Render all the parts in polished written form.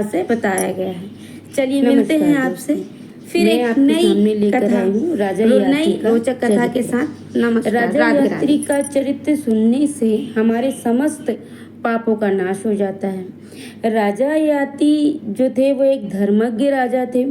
से बताया गया है। चलिए मिलते हैं आपसे फिर एक नई कथा, नई रोचक कथा के साथ। नमस्कार। राजा यात्री का चरित्र सुनने से हमारे समस्त पापों का नाश हो जाता है। राजा याती जो थे वो एक धर्मज्ञ राजा थे।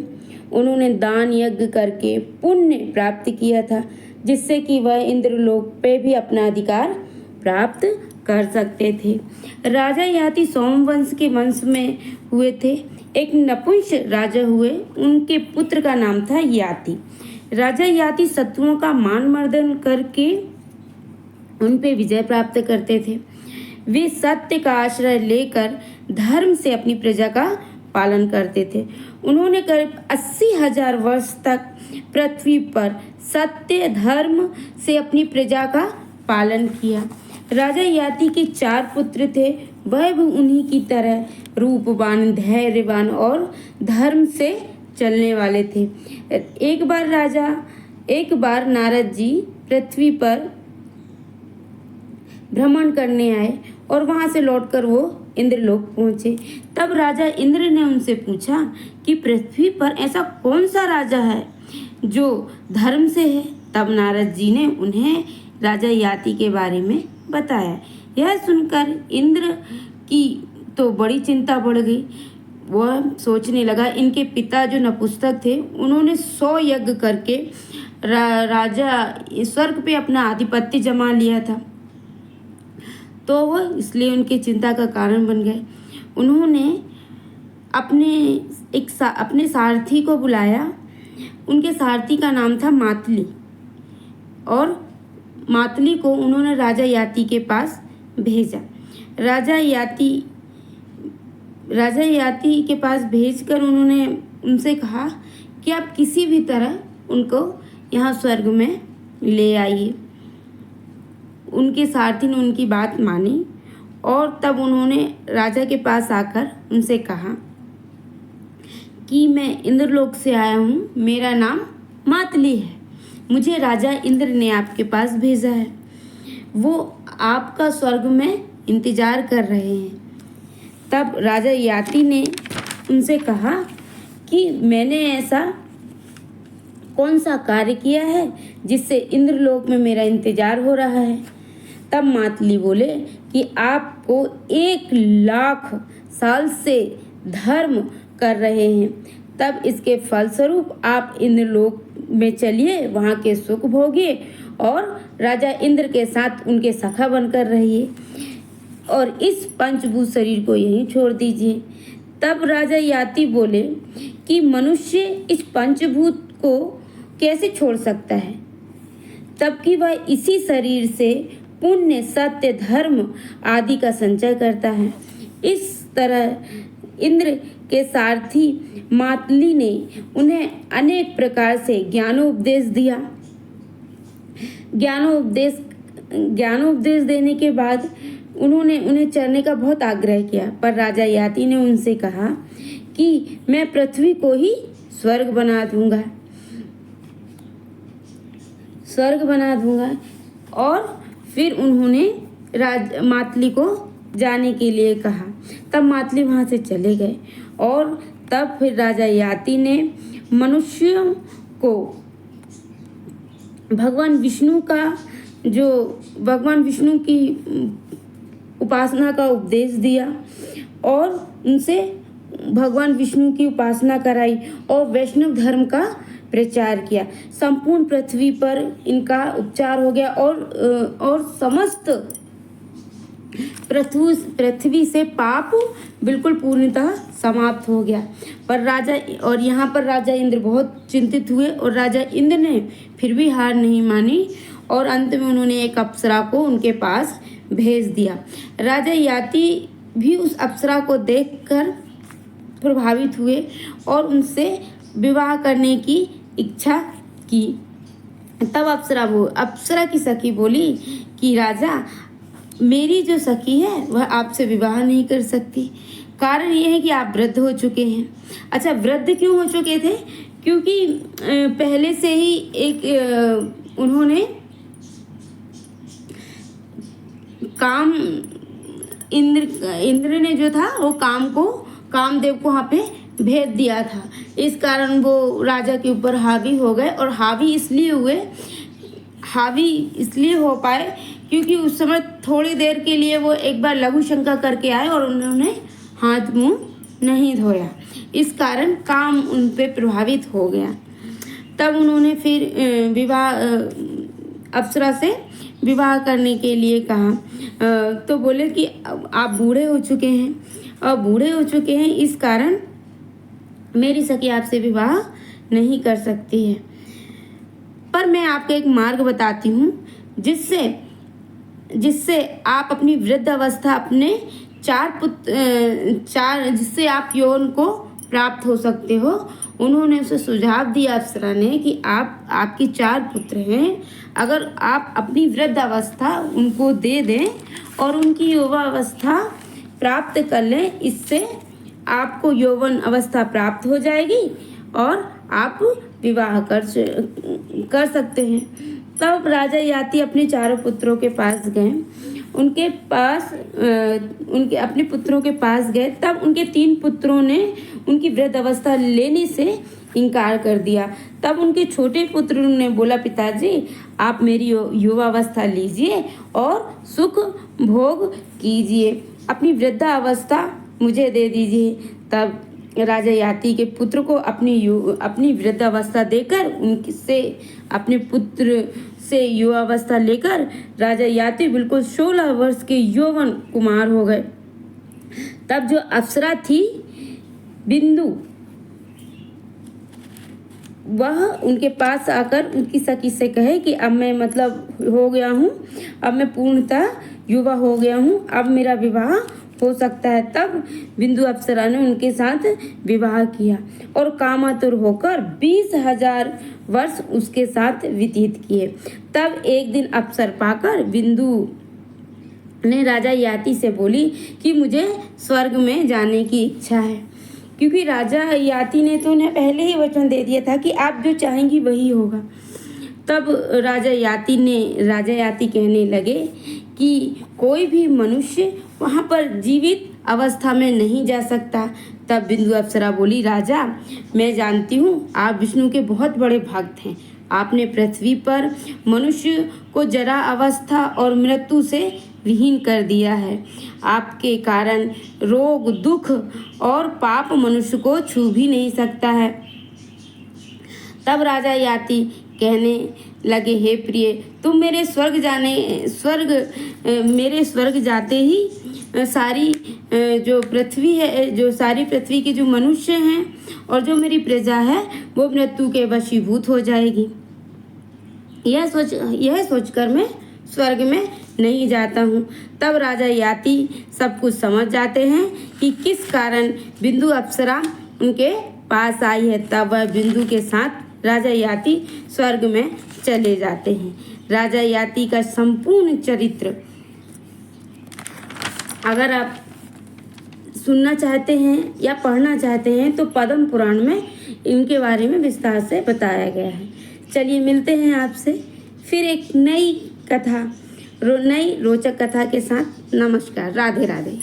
उन्होंने दान यज्ञ करके पुण्य प्राप्त किया था, जिससे कि वह इंद्रलोक पे भी अपना अधिकार प्राप्त कर सकते थे। राजा याती सोमवंश के वंश में हुए थे। एक नपुंस राजा हुए, उनके पुत्र का नाम था याति। राजा याति शत्रुओं का मान मर्दन करके उन पे विजय प्राप्त करते थे। वे सत्य का आश्रय लेकर धर्म से अपनी प्रजा का पालन करते थे। उन्होंने करीब 80,000 वर्ष तक पृथ्वी पर सत्य धर्म से अपनी प्रजा का पालन किया। राजा याति के 4 पुत्र थे। वह भी उन्हीं की तरह रूपवान, धैर्यवान और धर्म से चलने वाले थे। एक बार नारद जी पृथ्वी पर भ्रमण करने आए और वहां से लौटकर वो इंद्रलोक पहुंचे। तब राजा इंद्र ने उनसे पूछा कि पृथ्वी पर ऐसा कौन सा राजा है जो धर्म से है। तब नारद जी ने उन्हें राजा याति के बारे में बताया। यह सुनकर इंद्र की तो बड़ी चिंता बढ़ गई। वह सोचने लगा, इनके पिता जो नपुंसक थे, उन्होंने 100 यज्ञ करके राजा स्वर्ग पे अपना आधिपत्य जमा लिया था, तो वह इसलिए उनकी चिंता का कारण बन गए। उन्होंने अपने सारथी को बुलाया। उनके सारथी का नाम था मातली, और मातली को उन्होंने राजा याति के पास भेजा। राजा याति के पास भेजकर उन्होंने उनसे कहा कि आप किसी भी तरह उनको यहाँ स्वर्ग में ले आइए। उनके सारथी ने उनकी बात मानी और तब उन्होंने राजा के पास आकर उनसे कहा कि मैं इंद्रलोक से आया हूँ, मेरा नाम मातली है, मुझे राजा इंद्र ने आपके पास भेजा है। वो आपका स्वर्ग में इंतजार कर रहे हैं। तब राजा याति ने उनसे कहा कि मैंने ऐसा कौन सा कार्य किया है जिससे इंद्रलोक में मेरा इंतजार हो रहा है। तब मातली बोले कि आपको 1,00,000 साल से धर्म कर रहे हैं, तब इसके फलस्वरूप आप इंद्रलोक में चलिए, वहाँ के सुख भोगिए और राजा इंद्र के साथ उनके सखा बनकर रहिए और इस पंचभूत शरीर को यहीं छोड़ दीजिए। तब राजा याति बोले कि मनुष्य इस पंचभूत को कैसे छोड़ सकता है, तब कि वह इसी शरीर से पुण्य, सत्य, धर्म आदि का संचय करता है। इस तरह इंद्र के सारथी मातली ने उन्हें अनेक प्रकार से ज्ञानोपदेश दिया। ज्ञानोपदेश देने के बाद उन्होंने उन्हें चरने का बहुत आग्रह किया, पर राजा याति ने उनसे कहा कि मैं पृथ्वी को ही स्वर्ग बना दूंगा। और फिर उन्होंने मातली को जाने के लिए कहा। तब मातली वहाँ से चले गए और तब फिर राजा याति ने मनुष्यों को भगवान विष्णु की उपासना का उपदेश दिया और उनसे भगवान विष्णु की उपासना कराई और वैष्णव धर्म का प्रचार किया। संपूर्ण पृथ्वी पर इनका उपचार हो गया और समस्त पृथ्वी से पाप बिल्कुल पूर्णतः समाप्त हो गया। पर यहाँ पर राजा इंद्र बहुत चिंतित हुए और राजा इंद्र ने फिर भी हार नहीं मानी और अंत में उन्होंने एक अप्सरा को उनके पास भेज दिया। राजा याति भी उस अप्सरा को देखकर प्रभावित हुए और उनसे विवाह करने की इच्छा की। तब अप्सरा की सखी बोली कि राजा, मेरी जो सखी है वह आपसे विवाह नहीं कर सकती। कारण यह है कि आप वृद्ध हो चुके हैं। अच्छा, वृद्ध क्यों हो चुके थे? क्योंकि पहले से ही उन्होंने काम इंद्र ने जो था वो काम को कामदेव को वहाँ पे भेज दिया था। इस कारण वो राजा के ऊपर हावी हो गए, और हावी इसलिए हो पाए क्योंकि उस समय थोड़ी देर के लिए वो एक बार लघु शंका करके आए और उन्होंने हाथ मुंह नहीं धोया। इस कारण काम उन पे प्रभावित हो गया। तब उन्होंने फिर अप्सरा से विवाह करने के लिए कहा। तो बोले कि आप बूढ़े हो चुके हैं, इस कारण मेरी सखी आपसे विवाह नहीं कर सकती है। पर मैं आपको एक मार्ग बताती हूँ जिससे आप अपनी वृद्ध अवस्था अपने जिससे आप यौवन को प्राप्त हो सकते हो। उन्होंने उसे सुझाव दिया अप्सरा ने कि आपकी 4 पुत्र हैं, अगर आप अपनी वृद्ध अवस्था उनको दे दें और उनकी युवा अवस्था प्राप्त कर लें, इससे आपको यौवन अवस्था प्राप्त हो जाएगी और आप विवाह कर सकते हैं। तब राजा याति अपने 4 पुत्रों के पास गए, अपने पुत्रों के पास गए। तब उनके 3 पुत्रों ने उनकी वृद्ध अवस्था लेने से इनकार कर दिया। तब उनके छोटे पुत्र ने बोला, पिताजी आप मेरी युवा अवस्था लीजिए और सुख भोग कीजिए, अपनी वृद्धा अवस्था मुझे दे दीजिए। तब राजा याति के पुत्र को अपनी वृद्धावस्था देकर उनसे अपने पुत्र से युवावस्था लेकर राजा याति बिल्कुल 16 वर्ष के यौवन कुमार हो गए। तब जो अप्सरा थी बिंदु, वह उनके पास आकर उनकी सखी से कहे कि अब मैं हो गया हूँ, अब मैं पूर्णतः युवा हो गया हूँ, अब मेरा विवाह हो सकता है। तब बिंदु अप्सरा ने उनके साथ विवाह किया और कामातुर होकर 20,000 वर्ष उसके साथ व्यतीत किए। तब एक दिन अवसर पाकर बिंदु ने राजा याति से बोली कि मुझे स्वर्ग में जाने की इच्छा है, क्योंकि राजा याति ने तो उन्हें पहले ही वचन दे दिया था कि आप जो चाहेंगी वही होगा। तब राजा याति कहने लगे कि कोई भी मनुष्य वहाँ पर जीवित अवस्था में नहीं जा सकता। तब बिंदु अप्सरा बोली, राजा मैं जानती हूँ आप विष्णु के बहुत बड़े भक्त हैं। आपने पृथ्वी पर मनुष्य को जरा अवस्था और मृत्यु से विहीन कर दिया है। आपके कारण रोग, दुख और पाप मनुष्य को छू भी नहीं सकता है। तब राजा याति कहने लगे, हे प्रिय, तुम मेरे स्वर्ग जाते ही सारी जो पृथ्वी है, जो सारी पृथ्वी के जो मनुष्य हैं और जो मेरी प्रजा है वो मृत्यु के वशीभूत हो जाएगी। यह सोचकर मैं स्वर्ग में नहीं जाता हूँ। तब राजा याति सब कुछ समझ जाते हैं कि किस कारण बिंदु अप्सरा उनके पास आई है। तब वह बिंदु के साथ राजा याति स्वर्ग में चले जाते हैं। राजा याति का संपूर्ण चरित्र अगर आप सुनना चाहते हैं या पढ़ना चाहते हैं तो पद्म पुराण में इनके बारे में विस्तार से बताया गया है। चलिए मिलते हैं आपसे फिर एक नई रोचक कथा के साथ। नमस्कार, राधे राधे।